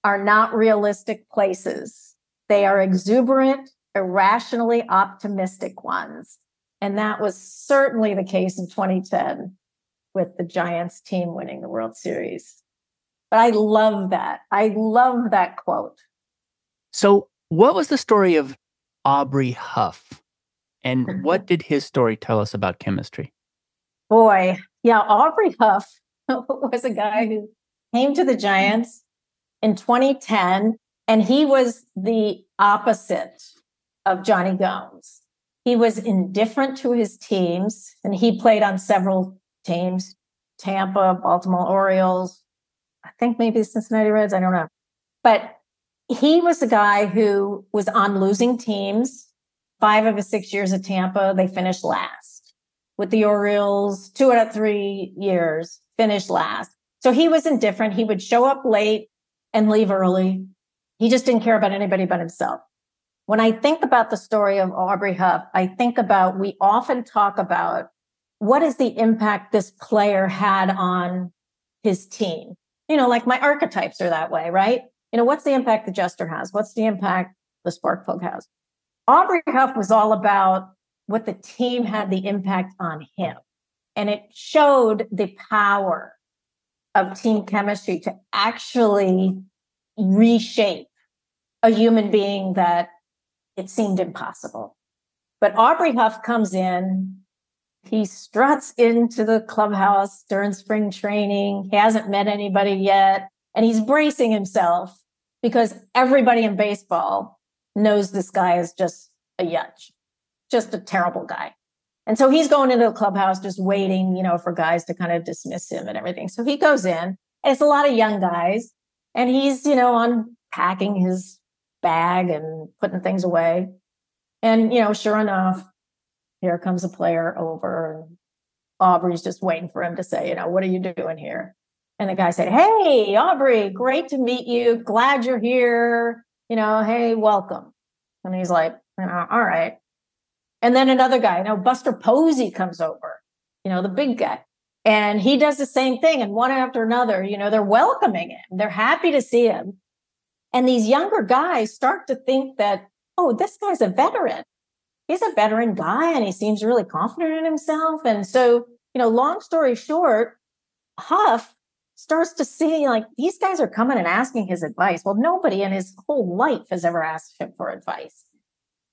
are not realistic places. They are exuberant, irrationally optimistic ones." And that was certainly the case in 2010 with the Giants team winning the World Series. But I love that. I love that quote. So what was the story of Aubrey Huff? And what did his story tell us about chemistry? Boy, yeah, Aubrey Huff was a guy who came to the Giants in 2010, and he was the opposite of Johnny Gomes. He was indifferent to his teams, and he played on several teams, Tampa, Baltimore Orioles, I think maybe the Cincinnati Reds, I don't know. But he was a guy who was on losing teams. 5 of his 6 years at Tampa, they finished last. With the Orioles, 2 out of 3 years, finished last. So he was indifferent. He would show up late and leave early. He just didn't care about anybody but himself. When I think about the story of Aubrey Huff, I think about, we often talk about what is the impact this player had on his team. Like my archetypes are that way, right? What's the impact the jester has? What's the impact the spark plug has? Aubrey Huff was all about what the team had the impact on him. And it showed the power of team chemistry to actually reshape a human being that it seemed impossible. But Aubrey Huff comes in, he struts into the clubhouse during spring training. He hasn't met anybody yet. And he's bracing himself because everybody in baseball knows this guy is just a yutch, just a terrible guy. And so he's going into the clubhouse just waiting, for guys to kind of dismiss him and everything. So he goes in, and it's a lot of young guys, and he's, unpacking his bag and putting things away. And, sure enough, here comes a player over, and Aubrey's just waiting for him to say, "What are you doing here?" And the guy said, "Hey, Aubrey, great to meet you. Glad you're here. Hey, welcome." And he's like, "All right." And then another guy, Buster Posey comes over, the big guy. And he does the same thing. And one after another, they're welcoming him. They're happy to see him. And these younger guys start to think that, oh, this guy's a veteran. He's a veteran guy, and he seems really confident in himself. And so, long story short, Huff starts to see like these guys are coming and asking his advice. Well, nobody in his whole life has ever asked him for advice.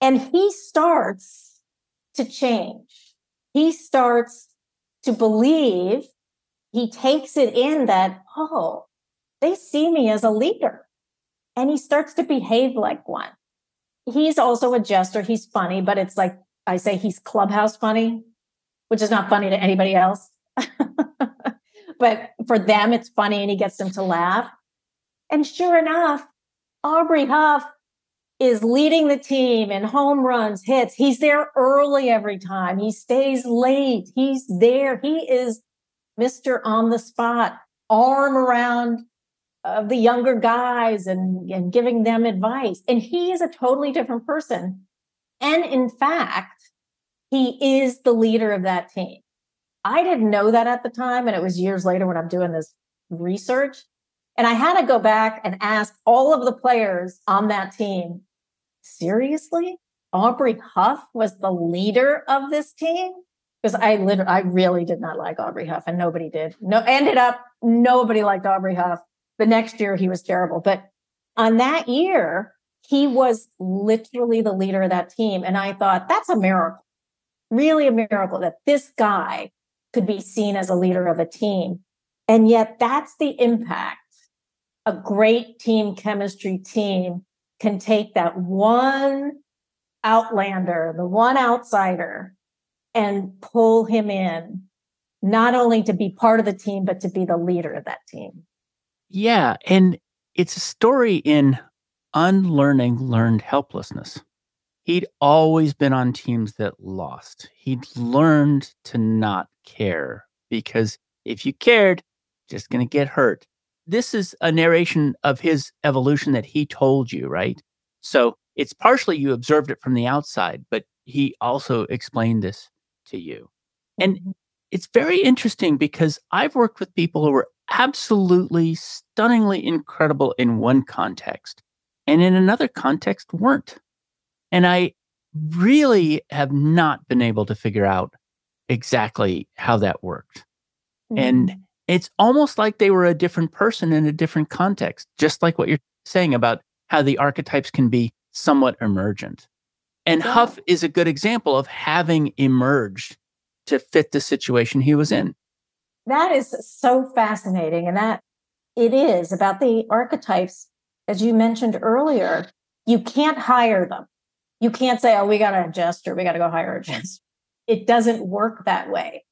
And he starts to change. He starts to believe, he takes it in that, oh, they see me as a leader. And he starts to behave like one. He's also a jester. He's funny, but it's like I say, he's clubhouse funny, which is not funny to anybody else. But for them, it's funny and he gets them to laugh. And sure enough, Aubrey Huff is leading the team in home runs, hits. He's there early every time. He stays late. He's there. He is Mr. On the spot, arm around the younger guys and giving them advice. And he is a totally different person. And in fact, he is the leader of that team. I didn't know that at the time. And it was years later when I'm doing this research. And I had to go back and ask all of the players on that team, seriously? Aubrey Huff was the leader of this team? Because I really did not like Aubrey Huff, and nobody did. Nobody liked Aubrey Huff. The next year he was terrible. But on that year, he was literally the leader of that team. And I thought, that's a miracle, really a miracle that this guy could be seen as a leader of a team. And yet that's the impact a great team chemistry team can take that one outlander, the one outsider, and pull him in, not only to be part of the team, but to be the leader of that team. Yeah. And it's a story in unlearning learned helplessness. He'd always been on teams that lost. He'd learned to not care because if you cared, just going to get hurt. This is a narration of his evolution that he told you, right? So it's partially you observed it from the outside, but he also explained this to you. And it's very interesting because I've worked with people who were absolutely stunningly incredible in one context and in another context weren't. And I really have not been able to figure out exactly how that worked. And it's almost like they were a different person in a different context, just like what you're saying about how the archetypes can be somewhat emergent. And Huff is a good example of having emerged to fit the situation he was in. That is so fascinating. And that it is about the archetypes, as you mentioned earlier, you can't hire them. You can't say, oh, we got a jester, we got to go hire a jester. It doesn't work that way.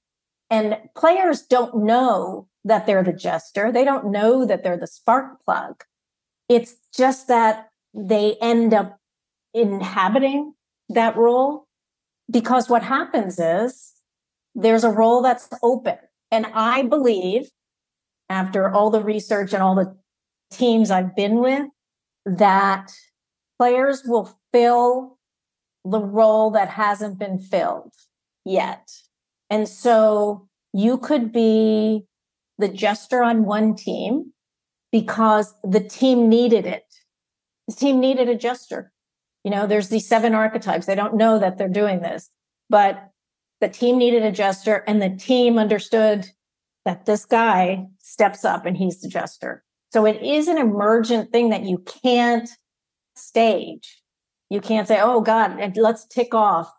And players don't know that they're the jester. They don't know that they're the spark plug. It's just that they end up inhabiting that role because what happens is there's a role that's open. And I believe, after all the research and all the teams I've been with, that players will fill the role that hasn't been filled yet. And so you could be the jester on one team because the team needed it. The team needed a jester. You know, there's these 7 archetypes. They don't know that they're doing this, but the team needed a jester and the team understood that this guy steps up and he's the jester. So it is an emergent thing that you can't stage. You can't say, oh God, let's tick off.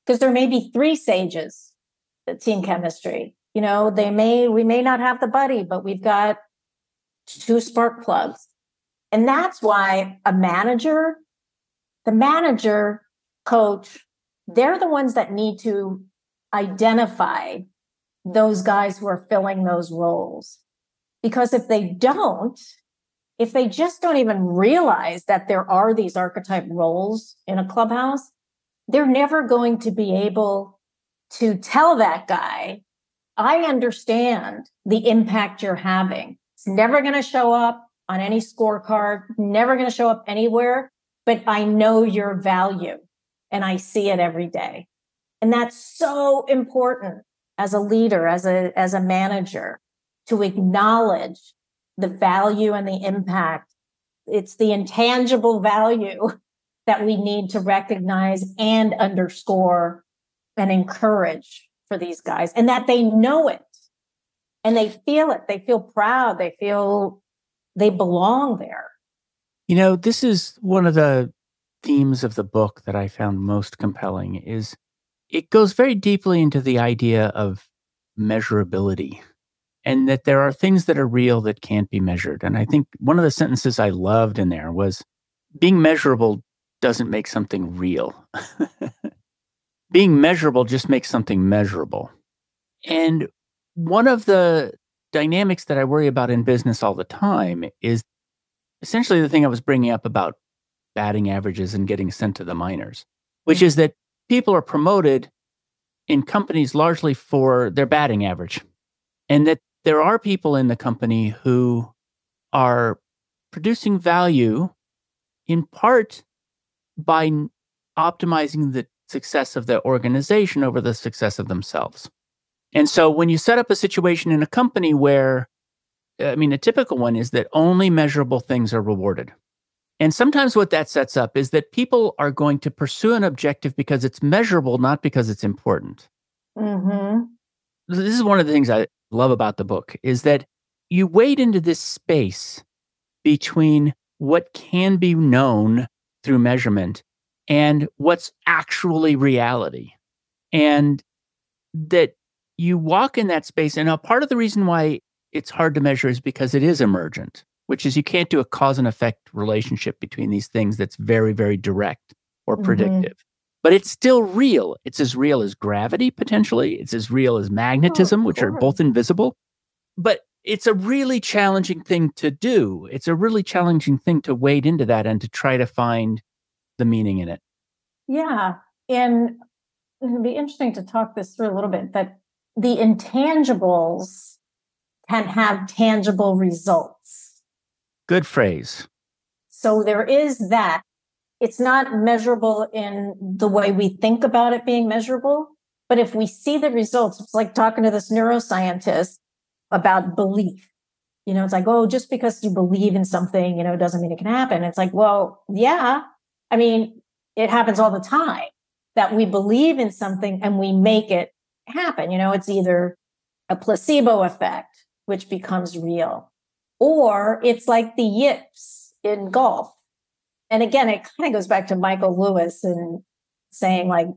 Because there may be 3 sages, the team chemistry. You know, we may not have the buddy, but we've got 2 spark plugs. And that's why the manager, coach, they're the ones that need to identify those guys who are filling those roles. Because if they just don't even realize that there are these archetype roles in a clubhouse, they're never going to be able to tell that guy, I understand the impact you're having. It's never going to show up on any scorecard, never going to show up anywhere, but I know your value and I see it every day. And that's so important as a leader, as a manager, to acknowledge the value and the impact. It's the intangible value that we need to recognize and underscore and encourage for these guys, and that they know it and they feel it. They feel proud. They feel they belong there. You know, this is one of the themes of the book that I found most compelling is it goes very deeply into the idea of measurability and that there are things that are real that can't be measured. And I think one of the sentences I loved in there was being measurable doesn't make something real. Being measurable just makes something measurable. And one of the dynamics that I worry about in business all the time is essentially the thing I was bringing up about batting averages and getting sent to the minors, which is that people are promoted in companies largely for their batting average. And that there are people in the company who are producing value in part by optimizing the success of the organization over the success of themselves. And so when you set up a situation in a company where, a typical one is that only measurable things are rewarded. And sometimes what that sets up is that people are going to pursue an objective because it's measurable, not because it's important. Mm-hmm. This is one of the things I love about the book is that you wade into this space between what can be known through measurement and what's actually reality. And that you walk in that space. And a part of the reason why it's hard to measure is because it is emergent, which is you can't do a cause and effect relationship between these things that's very, very direct or predictive. But it's still real. It's as real as gravity, potentially. It's as real as magnetism, which are both invisible. But it's a really challenging thing to do. It's a really challenging thing to wade into that and to try to find the meaning in it. Yeah. And it would be interesting to talk this through a little bit, that the intangibles can have tangible results. Good phrase. So there is that. It's not measurable in the way we think about it being measurable. But if we see the results, it's like talking to this neuroscientist about belief. It's like, oh, just because you believe in something, doesn't mean it can happen. It's like, well, yeah. It happens all the time that we believe in something and we make it happen. It's either a placebo effect, which becomes real, or it's like the yips in golf. And again, it kind of goes back to Michael Lewis and saying like,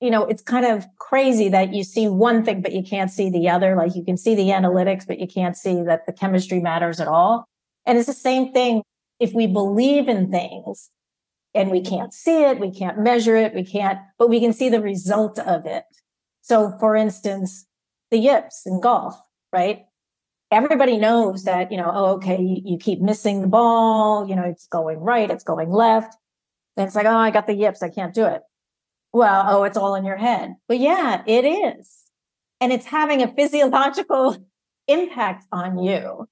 it's kind of crazy that you see one thing, but you can't see the other. Like you can see the analytics, but you can't see that the chemistry matters at all. And it's the same thing if we believe in things and we can't see it, we can't measure it, but we can see the result of it. So for instance, the yips in golf, right? Everybody knows that, you keep missing the ball, it's going right, it's going left. Then it's like, oh, I got the yips, I can't do it. Well, it's all in your head. But yeah, it is. And it's having a physiological impact on you.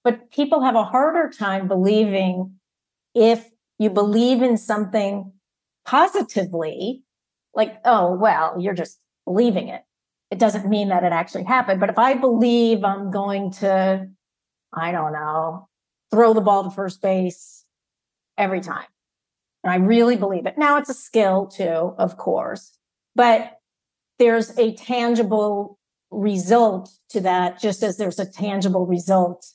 But people have a harder time believing if you believe in something positively, like, oh, well, you're just believing it. It doesn't mean that it actually happened. But if I believe I'm going to, I don't know, throw the ball to first base every time, and I really believe it. Now it's a skill too, of course, but there's a tangible result to that, just as there's a tangible result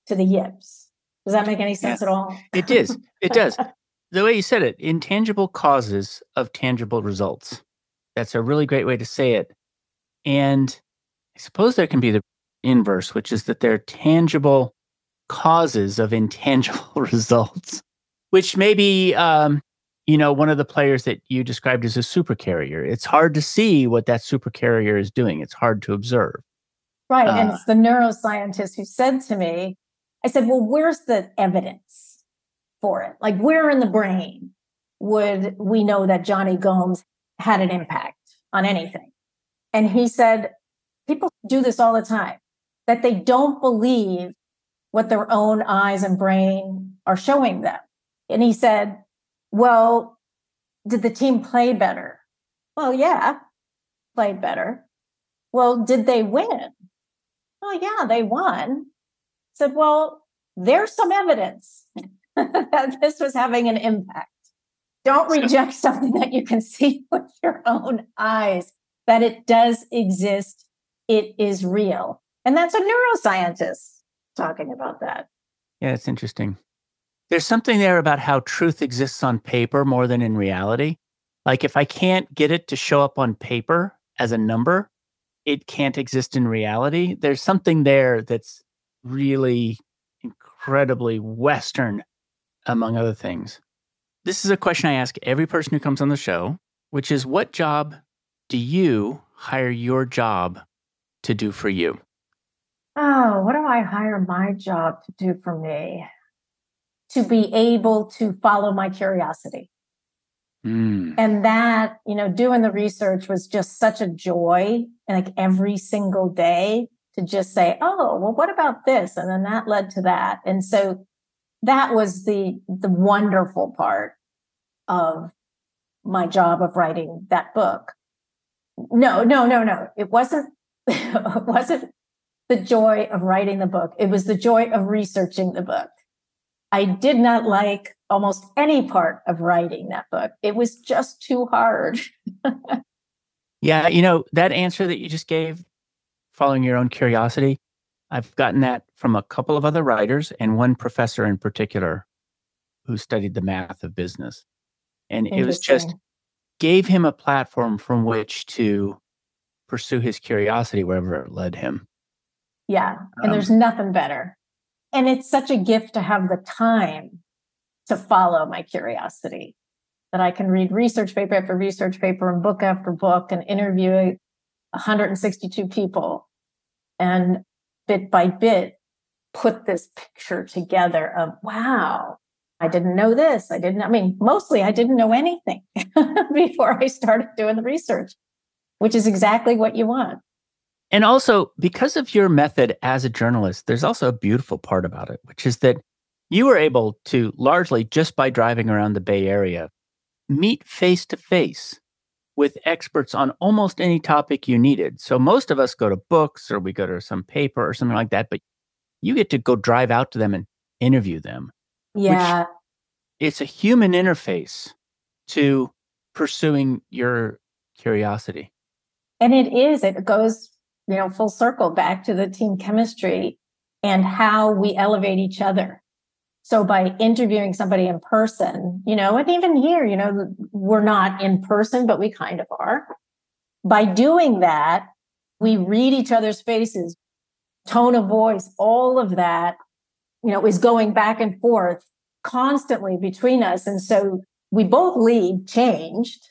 to the yips. Does that make any sense at all? It is. It does. The way you said it, intangible causes of tangible results. That's a really great way to say it. And I suppose there can be the inverse, which is that there are tangible causes of intangible results, which may be, one of the players that you described as a supercarrier. It's hard to see what that supercarrier is doing. It's hard to observe. Right. And it's the neuroscientist who said to me, I said, well, where's the evidence for it? Like, where in the brain would we know that Johnny Gomes had an impact on anything? And he said, people do this all the time, that they don't believe what their own eyes and brain are showing them. And he said, well, did the team play better? Well, yeah, played better. Well, did they win? Oh, yeah, they won. I said, well, there's some evidence that this was having an impact. Don't reject something that you can see with your own eyes, that it does exist. It is real. And that's a neuroscientist talking about that. Yeah, it's interesting. There's something there about how truth exists on paper more than in reality. Like if I can't get it to show up on paper as a number, it can't exist in reality. There's something there that's really incredibly Western, among other things. This is a question I ask every person who comes on the show, which is, what job do you hire your job to do for you? Oh, what do I hire my job to do for me? To be able to follow my curiosity. And that, doing the research was just such a joy, like every single day, to just say, oh, well, what about this? And then that led to that. And so that was the wonderful part of my job of writing that book. No. It wasn't, it wasn't the joy of writing the book. It was the joy of researching the book. I did not like almost any part of writing that book. It was just too hard. Yeah, that answer that you just gave, following your own curiosity, I've gotten that from a couple of other writers and one professor in particular who studied the math of business. And it was just gave him a platform from which to pursue his curiosity wherever it led him. Yeah, and there's nothing better. And it's such a gift to have the time to follow my curiosity, that I can read research paper after research paper and book after book and interview 162 people and bit by bit put this picture together of, wow, I didn't know this. Mostly I didn't know anything before I started doing the research, which is exactly what you want. And also, because of your method as a journalist, there's also a beautiful part about it, which is that you were able to, largely just by driving around the Bay Area, meet face to face with experts on almost any topic you needed. So most of us go to books or we go to some paper or something like that, but you get to go drive out to them and interview them. Yeah. It's a human interface to pursuing your curiosity. And it goes, full circle back to the team chemistry and how we elevate each other. So by interviewing somebody in person, and even here, we're not in person, but we kind of are. By doing that, we read each other's faces, tone of voice, all of that, is going back and forth constantly between us. And so we both leave changed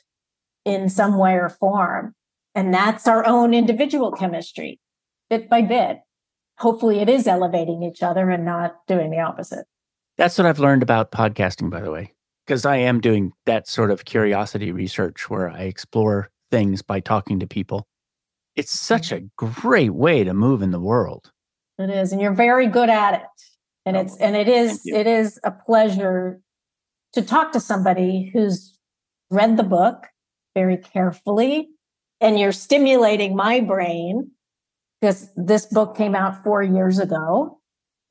in some way or form. And that's our own individual chemistry, bit by bit. Hopefully it is elevating each other and not doing the opposite. That's what I've learned about podcasting, by the way, because I am doing that sort of curiosity research where I explore things by talking to people. It's such a great way to move in the world. It is. And you're very good at it. And it is a pleasure to talk to somebody who's read the book very carefully. And you're stimulating my brain, because this book came out 4 years ago.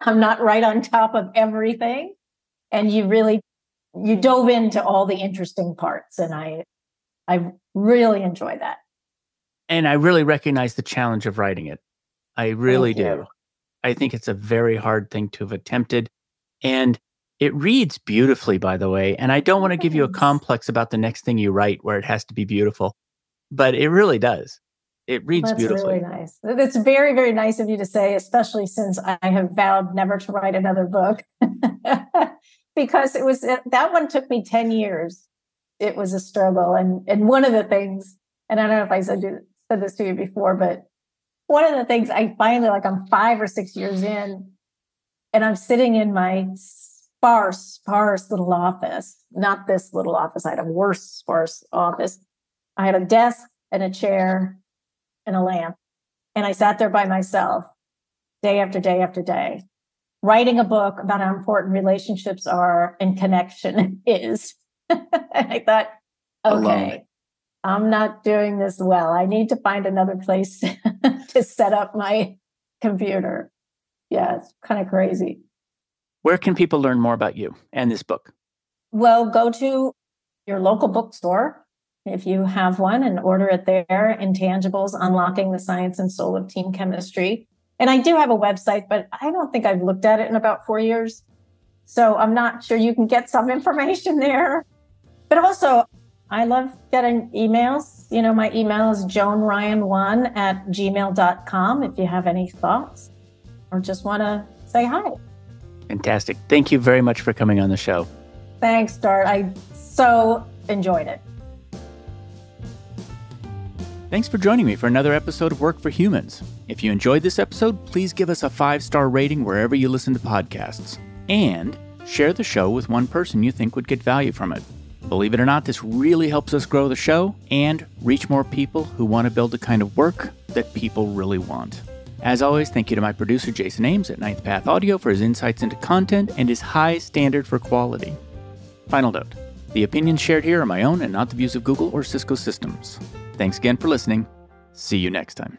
I'm not right on top of everything. And you dove into all the interesting parts. And I really enjoy that. And I really recognize the challenge of writing it. I really do. I think it's a very hard thing to have attempted. And it reads beautifully, by the way. And I don't want to give you a complex about the next thing you write where it has to be beautiful. But it really does. It reads beautifully. That's really nice. It's very, very nice of you to say, especially since I have vowed never to write another book. Because that one took me 10 years. It was a struggle. And one of the things, and I don't know if I said this to you before, but one of the things I finally, I'm 5 or 6 years in, and I'm sitting in my sparse little office, not this little office. I had a worse sparse office. I had a desk and a chair and a lamp. And I sat there by myself day after day after day, writing a book about how important relationships are and connection is. And I thought, okay, I'm not doing this well. I need to find another place to set up my computer. Yeah, it's kind of crazy. Where can people learn more about you and this book? Well, go to your local bookstore, if you have one, and order it there. Intangibles, Unlocking the Science and Soul of Team Chemistry. And I do have a website, but I don't think I've looked at it in about 4 years. So I'm not sure you can get some information there. But also, I love getting emails. My email is joanryan1@gmail.com if you have any thoughts or just want to say hi. Fantastic. Thank you very much for coming on the show. Thanks, Dart. I so enjoyed it. Thanks for joining me for another episode of Work for Humans. If you enjoyed this episode, please give us a 5-star rating wherever you listen to podcasts. And share the show with one person you think would get value from it. Believe it or not, this really helps us grow the show and reach more people who want to build the kind of work that people really want. As always, thank you to my producer, Jason Ames at Ninth Path Audio for his insights into content and his high standard for quality. Final note, the opinions shared here are my own and not the views of Google or Cisco Systems. Thanks again for listening. See you next time.